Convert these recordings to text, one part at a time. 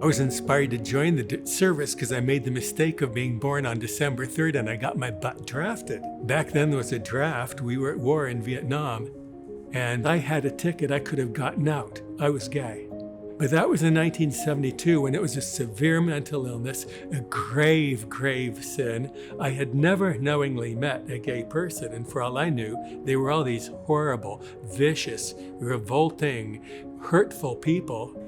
I was inspired to join the service because I made the mistake of being born on December 3rd and I got my butt drafted. Back then there was a draft. We were at war in Vietnam and I had a ticket. I could have gotten out. I was gay. But that was in 1972 when it was a severe mental illness, a grave, grave sin. I had never knowingly met a gay person, and for all I knew, they were all these horrible, vicious, revolting, hurtful people.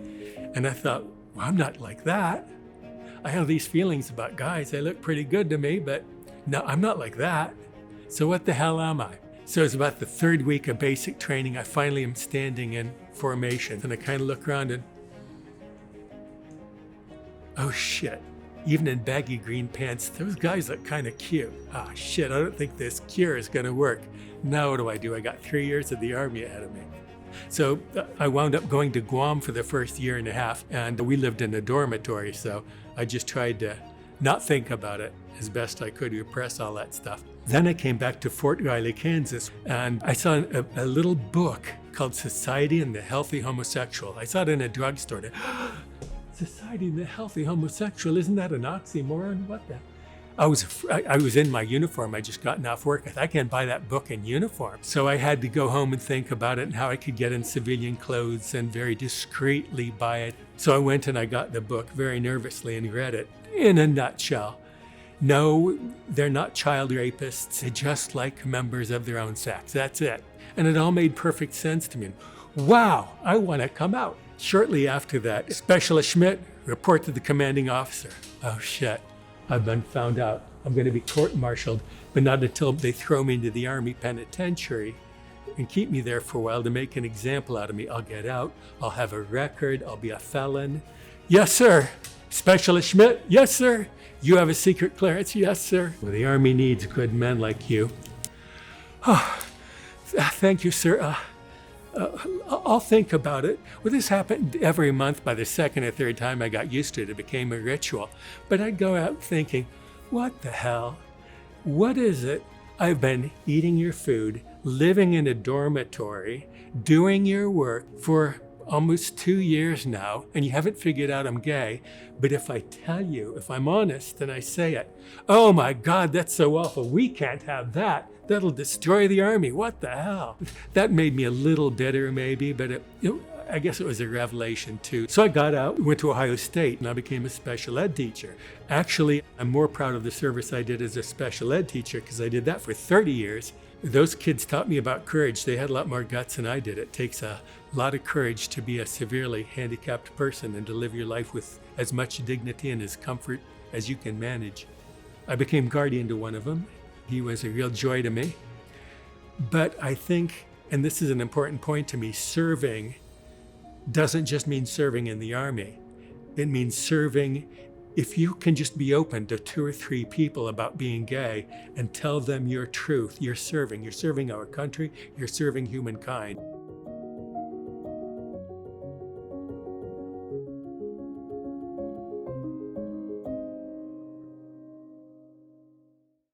And I thought, well, I'm not like that. I have these feelings about guys. They look pretty good to me, but no, I'm not like that. So what the hell am I? So it's about the third week of basic training. I finally am standing in formation, and I kind of look around and oh shit, even in baggy green pants, those guys look kind of cute. Ah shit, I don't think this cure is gonna work. Now what do? I got 3 years of the Army ahead of me. So I wound up going to Guam for the first year and a half, and we lived in a dormitory, so I just tried to not think about it as best I could, repress all that stuff. Then I came back to Fort Riley, Kansas, and I saw a little book called Society and the Healthy Homosexual. I saw it in a drugstore. Society and the Healthy Homosexual, isn't that an oxymoron? What the? I was in my uniform. I just gotten off work. I thought, I can't buy that book in uniform. So I had to go home and think about it and how I could get in civilian clothes and very discreetly buy it. So I went and I got the book very nervously and read it. In a nutshell, no, they're not child rapists. They're just like members of their own sex. That's it. And it all made perfect sense to me. Wow, I want to come out. Shortly after that, Specialist Schmidt, report to the commanding officer. Oh shit, I've been found out. I'm going to be court-martialed, but not until they throw me into the Army penitentiary and keep me there for a while to make an example out of me. I'll get out, I'll have a record, I'll be a felon. Yes, sir. Specialist Schmidt, yes, sir. You have a secret clearance, yes, sir. Well, the Army needs good men like you. Oh, thank you, sir. I'll think about it. Well, this happened every month. By the second or third time I got used to it, it became a ritual. But I'd go out thinking, what the hell? What is it? I've been eating your food, living in a dormitory, doing your work for almost 2 years now, and you haven't figured out I'm gay. But if I tell you, if I'm honest and I say it, oh my God, that's so awful. We can't have that. That'll destroy the Army. What the hell? That made me a little bitter maybe, but I guess it was a revelation too. So I got out, went to Ohio State, and I became a special ed teacher. Actually, I'm more proud of the service I did as a special ed teacher because I did that for 30 years. Those kids taught me about courage. They had a lot more guts than I did. It takes a lot of courage to be a severely handicapped person and to live your life with as much dignity and as comfort as you can manage. I became guardian to one of them. He was a real joy to me. But I think, and this is an important point to me, serving doesn't just mean serving in the Army. It means serving if you can just be open to 2 or 3 people about being gay and tell them your truth. You're serving our country, you're serving humankind.